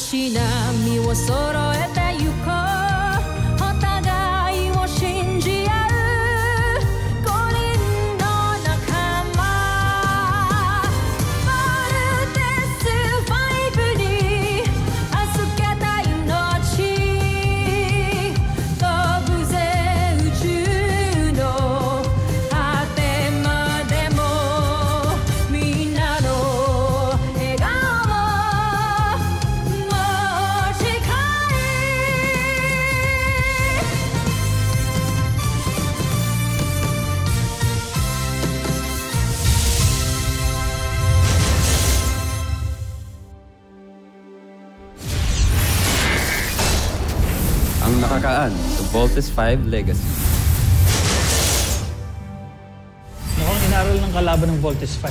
し波を揃えてゆこうお互いを信じ合う五人の仲間まるでスファイブに預けた命飛ぶぜ宇宙の果てまでもみんなの笑顔ang nakakaan sa Voltes 5 Legacy. Mukhang inaral ng kalaban ng Voltes 5.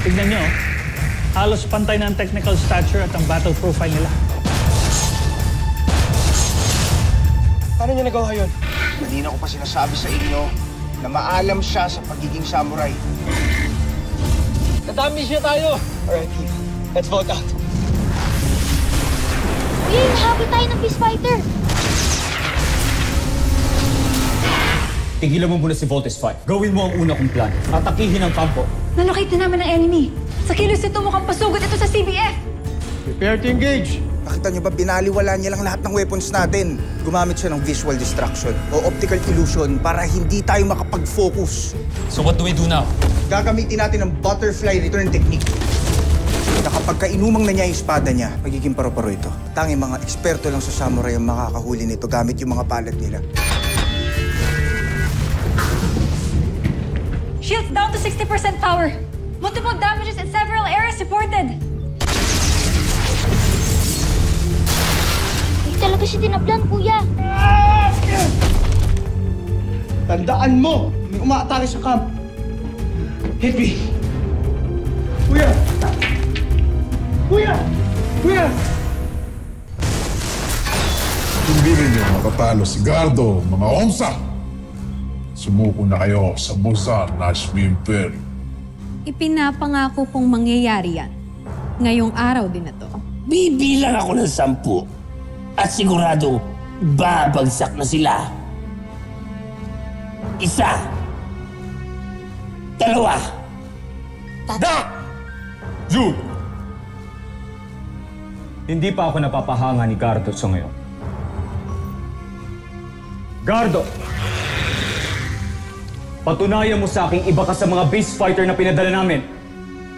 Tignan nyo, halos pantay na ang technical stature at ang battle profile nila. Paano niya nagawa yun? Kanina ko pa sinasabi sa inyo na maalam siya sa pagiging samurai. Nadami siya tayo! Alright, Keith. Let's vote out. Kuya, hinahabol tayo ng Beast Fighter! Tigilan mo muna si Voltes 5. Gawin mo ang una kong plan. Atakihin ang kampo. Nalocate na namin ang enemy. Sa kilos ito mukhang pasugot ito sa CBF. Prepare to engage! Nakita niyo ba binaliwala niya lang lahat ng weapons natin? Gumamit siya ng visual distraction o optical illusion para hindi tayo makapag-focus. So what do we do now? Gagamitin natin ang butterfly return technique. Na kapag kainumang na niya yung espada niya, magiging paro-paro ito. Tanging mga eksperto lang sa samurai ang makakahuli nito gamit yung mga palat nila. Shields down to 60% power. Multiple damages in several areas reported. Hindi talaga siya tinablan, kuya. Tandaan mo! May umaatake sa camp. Hit me! Kuya! Kuya! Kuya! Hindi rin niyo matatalo si Gardo, mga onsa! Sumuko na kayo sa Buzar Nashmi Imperium. Ipinapangako kong mangyayari yan. Ngayong araw din na to. Bibilang ako ng 10 at siguradong babagsak na sila. 1, 2, Da! Ju! Hindi pa ako napapahanga ni Gardo sa ngayon. Gardo! Patunayan mo sa aking iba ka sa mga beast fighter na pinadala namin.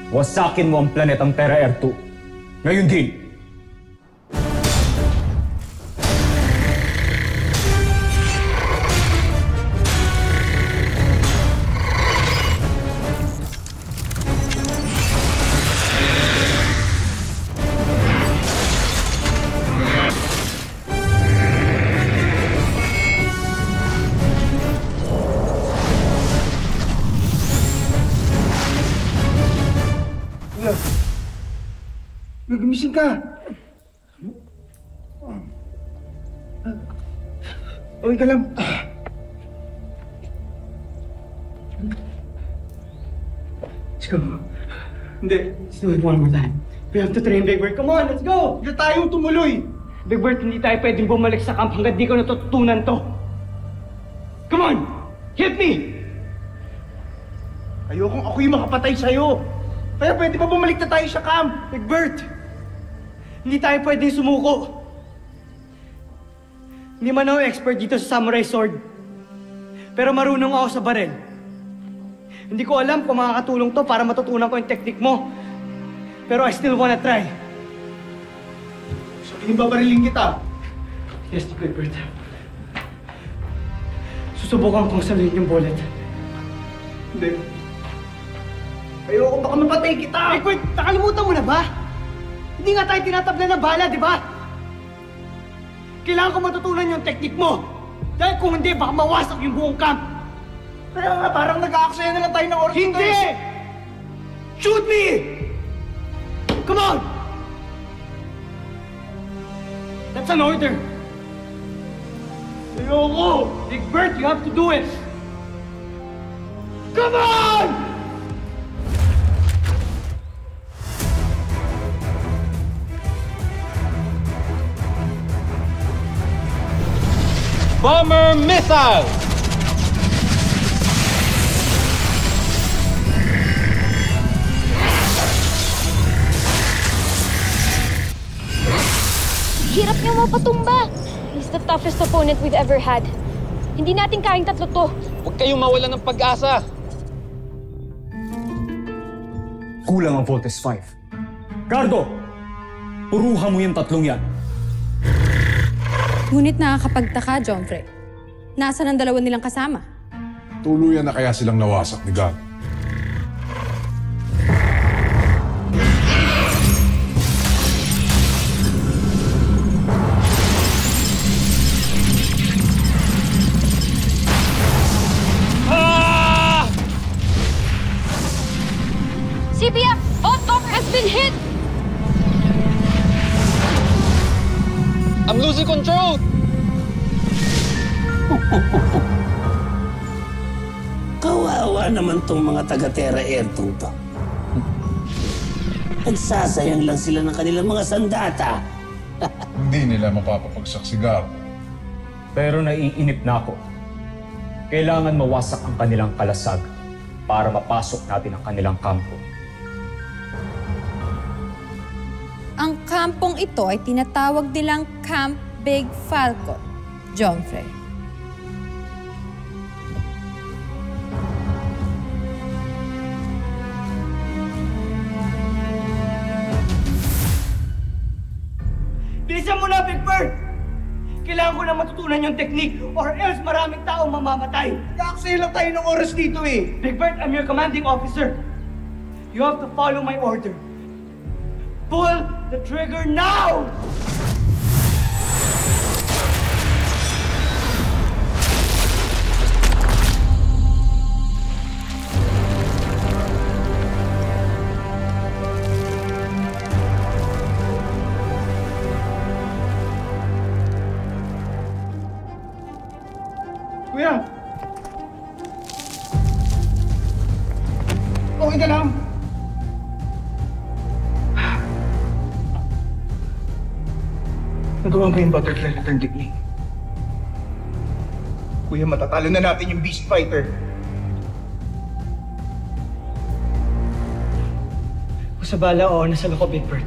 Wasakin mo ang planetang Terra Air 2. Ngayon din. Gumising ka! Okay ka lang. Let's go. Hindi. Let's do it one more time. We have to train, Big Bird. Come on, let's go! Hindi tayong tumuloy! Big Bird, hindi tayo pwedeng bumalik sa camp hanggang di ko natututunan to. Come on! Hit me! Ayokong ako yung makapatay sa'yo. Kaya pwede pa bumalik na tayo sa camp, Big Bird. Hindi tayo pwedeng sumuko. Hindi man ako expert dito sa samurai sword. Pero marunong ako sa baril. Hindi ko alam kung makakatulong to para matutunan ko yung technique mo. Pero I still wanna try. So, babariling kita? Yes, Big Bird. Susubukan kong saluhin yung bullet. Hindi. Ayoko baka mapatay kita! Big Bird, nakalimutan mo na ba? Hindi nga tayo tinatabla ng bala, di ba? Kailangan ko matutunan yung technique mo. Dahil kung hindi, baka mawasak yung buong camp. Kaya nga, parang nag-aaksaya na lang tayo ng oras. Hindi! Shoot me! Come on! That's an order. Ayoko! Big Bird, you have to do it! Come on! Bomber missile! Hirap niyo mapatumba. He's the toughest opponent we've ever had. Hindi natin kayang tatlo to. Huwag kayong mawalan ng pag-asa. Kulang ang Voltes 5. Gardo! Puruhan mo yung tatlong yan. Ngunit nakakapagtaka, Jomfrey. Nasaan ang dalawa nilang kasama? Tuluyan na kaya silang nawasak ni God. CPF! Both bomber has been hit! I'm losing control! Kawawa naman tong mga taga-Terra Airtong to. Nagsasayang lang sila ng kanilang mga sandata. Hindi nila mapapapagsak si Gardo. Pero naiinip na ako. Kailangan mawasak ang kanilang kalasag para mapasok natin ang kanilang kampo. Ang kampong ito ay tinatawag nilang Camp Big Falcon, Jomfrey. Bilisan mo na, Big Bird! Kailangan ko na matutunan yung technique or else maraming taong mamamatay. Kakaksaya lang tayo ng oras dito eh. Big Bird, I'm your commanding officer. You have to follow my order. Pull the trigger now! Kuya! Okay ka lang? Nagawa mo yung butterfly return technique. Kuya, matatalo na natin yung Beast Fighter. Kung sa bala, oo, nasa loko, Big Bird.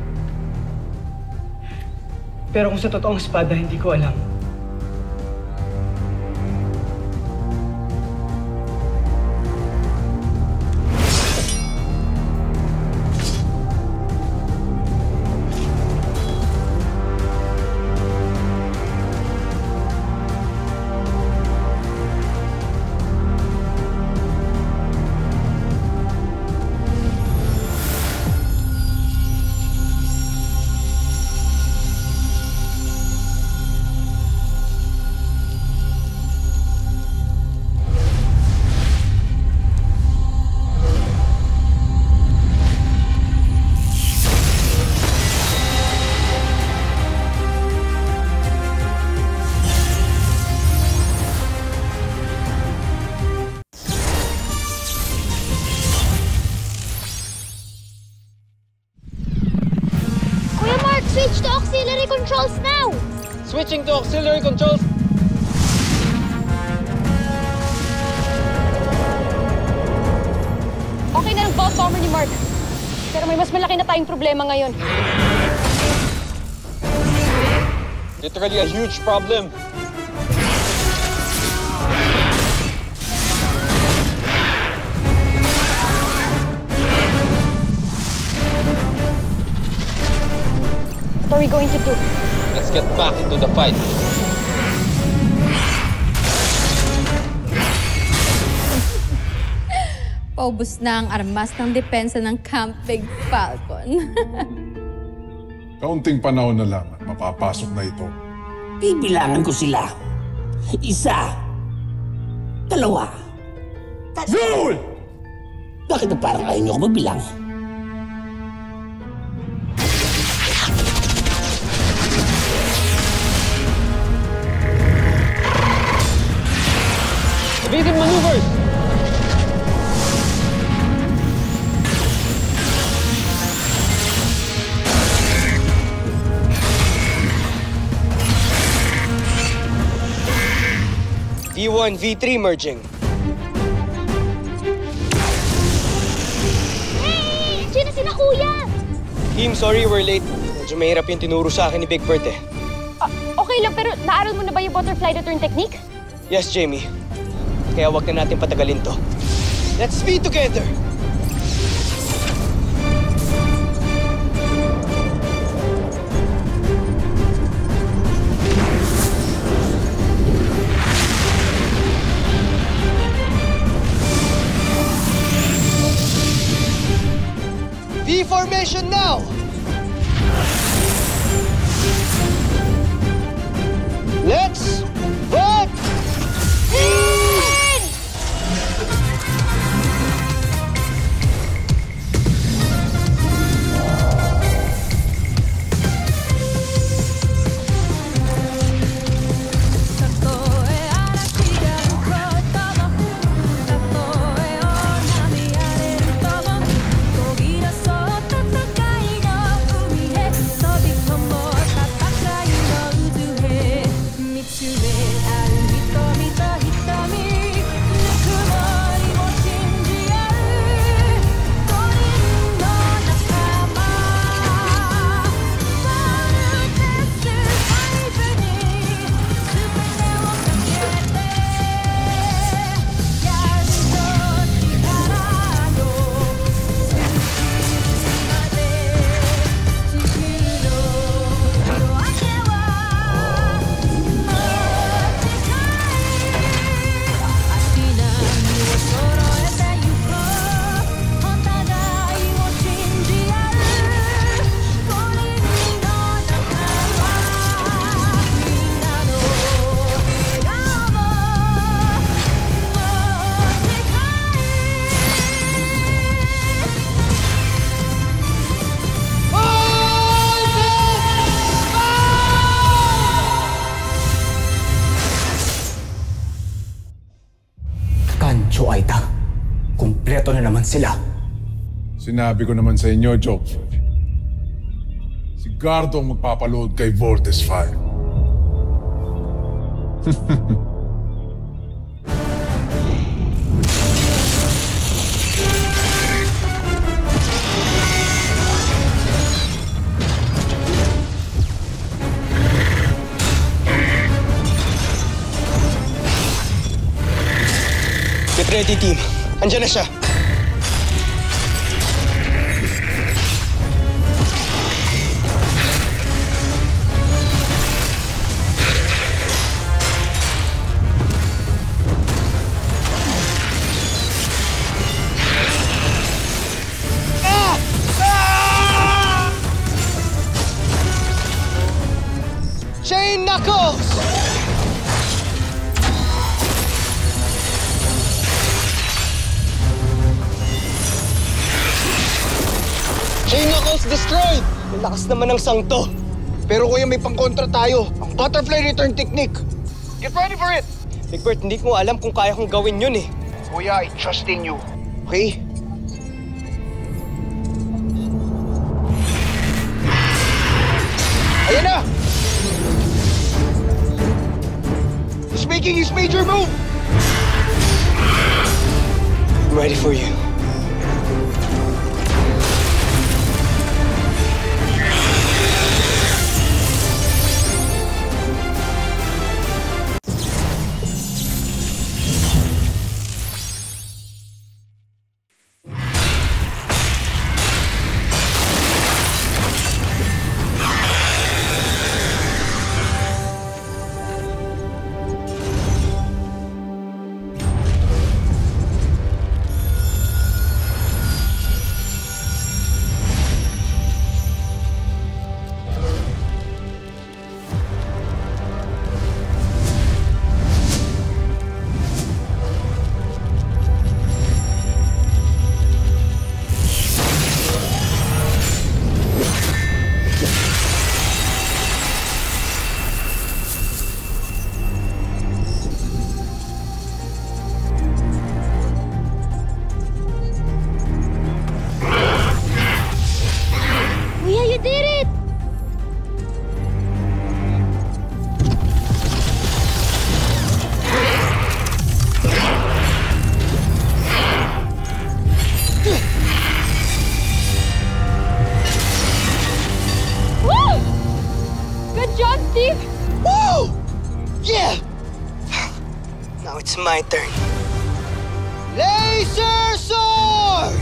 Pero kung sa totoong espada, hindi ko alam. Switch to auxiliary controls now! Switching to auxiliary controls. Okay na ang boss bomber ni Mark. Pero may mas malaki na tayong problema ngayon. Literally a huge problem. What are we going to do? Let's get back into the fight. Paubos na ang armas ng depensa ng Camp Big Falcon. Kaunting panahon na lang at mapapasok na ito. Bibilangan ko sila. 1, 2, 3. Zul! Bakit na parang ayaw niyo ako magbilang? Evasive maneuvers! V1, V3 merging. Hey! Diyan na sila, kuya! Team, sorry we're late. Medyo mahirap yung tinuro sa akin ni Big Bert eh. Okay lang, pero naaral mo na ba yung butterfly return technique? Yes, Jamie. Kaya wag na natin patagalin to. Let's be together! V formation now! Let's run! Kancho Aita, kumpleto na naman sila. Sinabi ko naman sa inyo, Joke. Si Gardo ang magpapaload kay Voltes 5. Get ready, team. Andiyan na siya. Chain Knuckles! Chain Knuckles destroyed! Ang lakas naman ng sangto. Pero kuya, may pang-kontra tayo. Ang butterfly return technique. Get ready for it! Big Bert, hindi ko alam kung kaya kong gawin yun eh. Kuya, I trust in you. Okay? Ayan na! He's making his major move! I'm ready for you. Steve! Woo! Yeah! Now it's my turn. Laser Sword!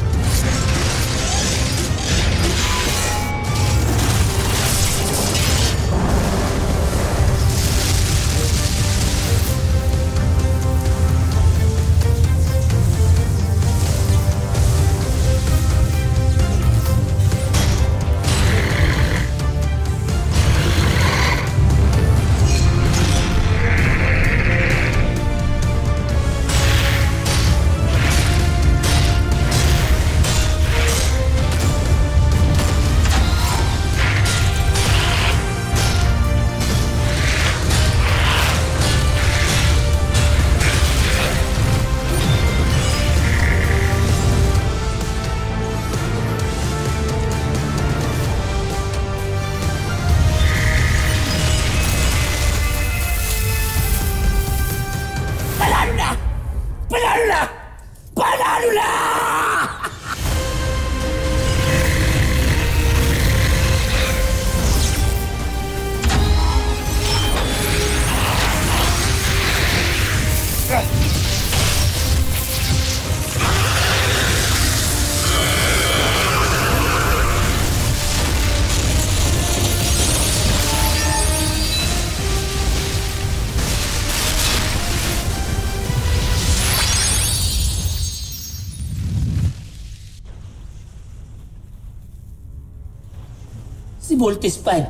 Si Voltes 5.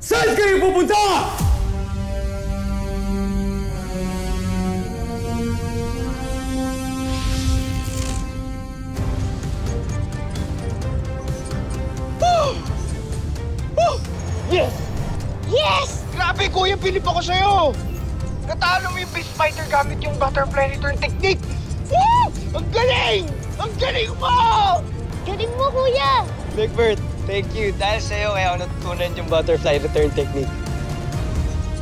Saan kayo pupunta? Yes! Yes! Grabe, Kuya, bilib ako sa'yo! Natalo mo yung Beast Fighter gamit yung Butterfly Return Technique! Woo! Ang galing! Ang galing mo! Galing mo, Kuya! Blackbird, thank you. Dahil sa'yo, kaya ako natutunan yung Butterfly Return Technique.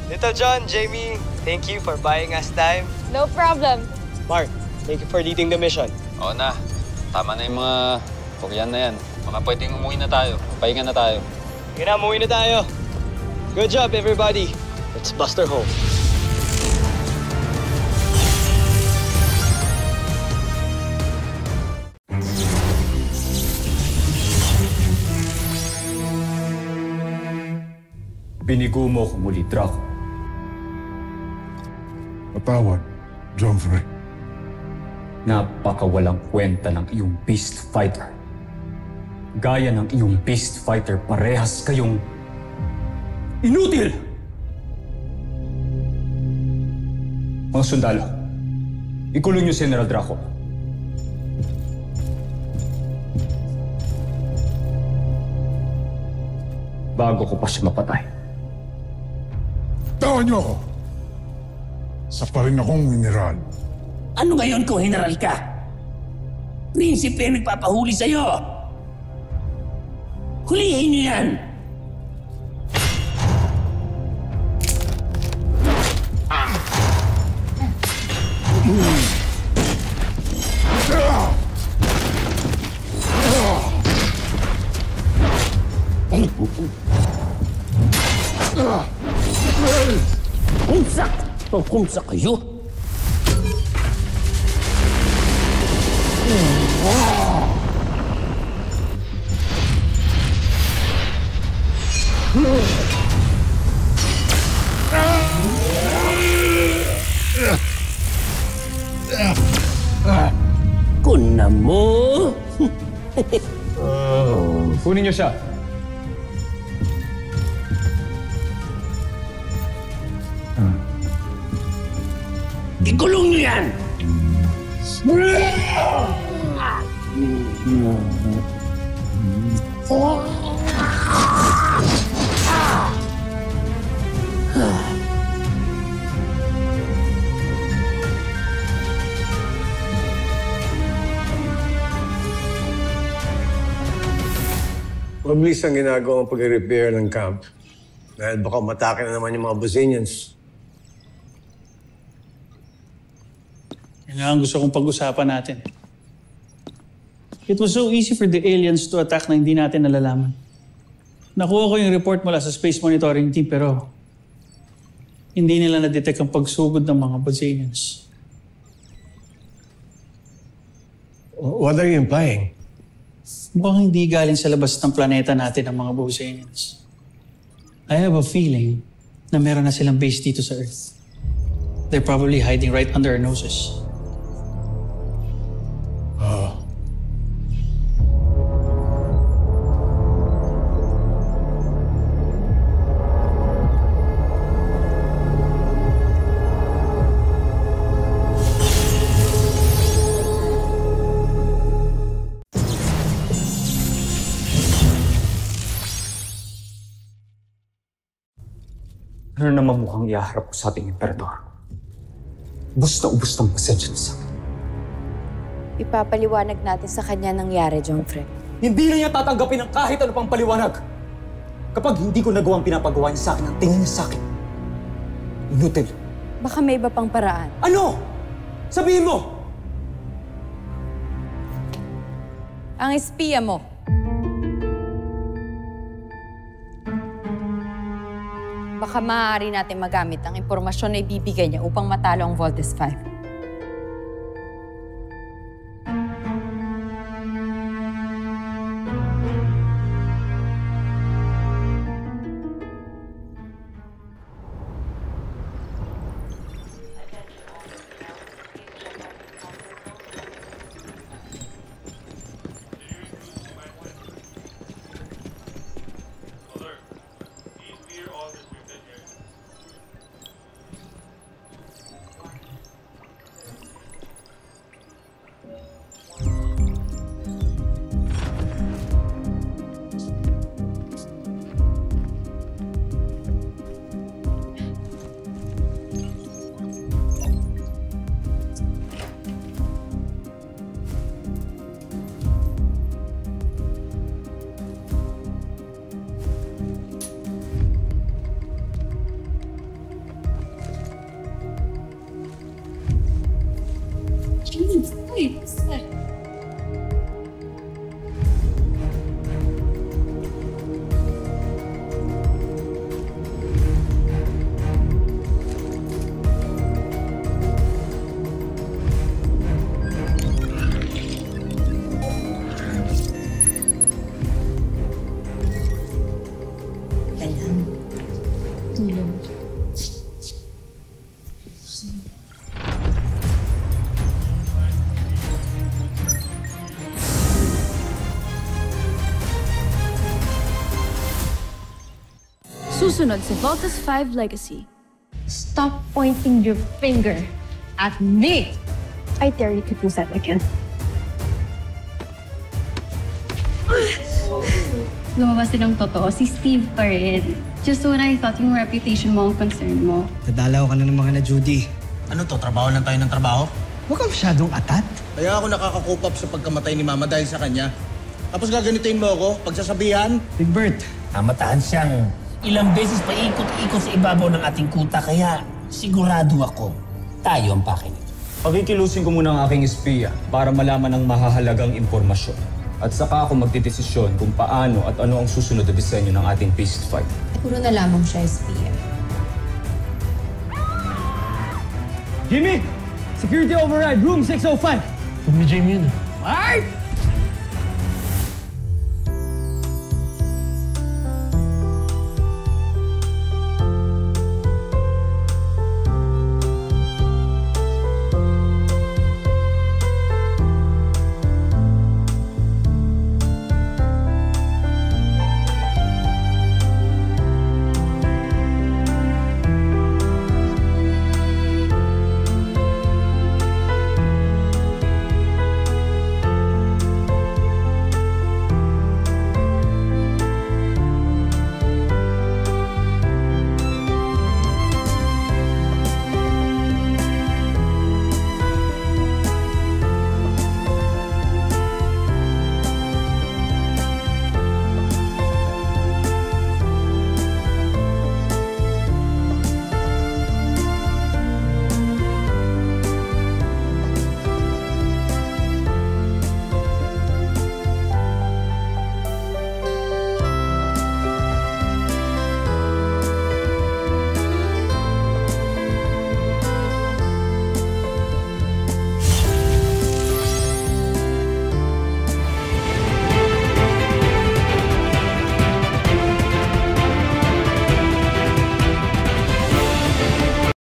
Little John, Jamie, thank you for buying us time. No problem. Mark, thank you for leading the mission. Oo na. Tama na yung mga Korean na yan. Mga pwedeng umuwi na tayo. Pahinga na tayo. Sige na, umuwi na tayo. Good job, everybody. Let's bust her home. Binigo mo ko muli, Draco. Patawad, John Frey. Napakawalang kwenta ng iyong Beast Fighter. Gaya ng iyong Beast Fighter, parehas kayong inutil! Mga sundalo, ikulong niyo si General Draco. Bago ko pa siya mapatay. Tawan niyo ako! Sa pa rin akong mineral. Ano ngayon kung general ka? Prinsipe ang nagpapahuli sa'yo. Hulihin niyo yan! Kumsa kayo? Kuna mo? Kunin niyo siya. Ikulong niyo yan! Mabilis ang ginagawa ang pag-repair ng camp. Dahil baka matake na naman yung mga Bosnians. Yan nga ang gusto kong pag-usapan natin. It was so easy for the aliens to attack na hindi natin nalalaman. Nakuha ko yung report mula sa Space Monitoring Team pero hindi nila na-detect ang pagsugod ng mga Bosanians. What are you implying? Mukhang hindi galing sa labas ng planeta natin ang mga Bosanians. I have a feeling na meron na silang base dito sa Earth. They're probably hiding right under our noses. Ano naman mukhang iaharap ko sa ating emperador? Ubus ng pasensya na sa akin. Ipapaliwanag natin sa kanya nangyari, Jongfred. Hindi na niya tatanggapin ang kahit ano pang paliwanag. Kapag hindi ko nagawang pinapagawa niya sa akin ang tingin niya sa akin. Inutil. Baka may iba pang paraan. Ano? Sabihin mo! Ang espiya mo. Baka maaari natin magamit ang impormasyon na ibibigay niya upang matalo ang Voltes 5. Susunod sa Voltes 5 Legacy. Stop pointing your finger at me! I dare you to do that again. Lumabas din ang totoo, si Steve pa rin. Just when I thought yung reputation mo ang concern mo. Nadalaw ka na ng mga na Judy. Ano to, trabaho lang tayo ng trabaho? Huwag kang masyadong atat. Kaya ako nakaka-cope up sa pagkamatay ni Mama dahil sa kanya. Tapos gaganitin mo ako, pagsasabihan. Big Bert. Namatahan siyang ilang beses pa ikot-ikot sa ibabaw ng ating kuta, kaya sigurado ako, tayo ang pakin. Pakikilusin ko muna ang aking espiya para malaman ang mahahalagang impormasyon. At saka ako magdidesisyon kung paano at ano ang susunod na disenyo ng ating Beast Fight. Puro na lamang siya espiya. Jimmy! Security override, room 605! Kung ni Jamie yun. Alright!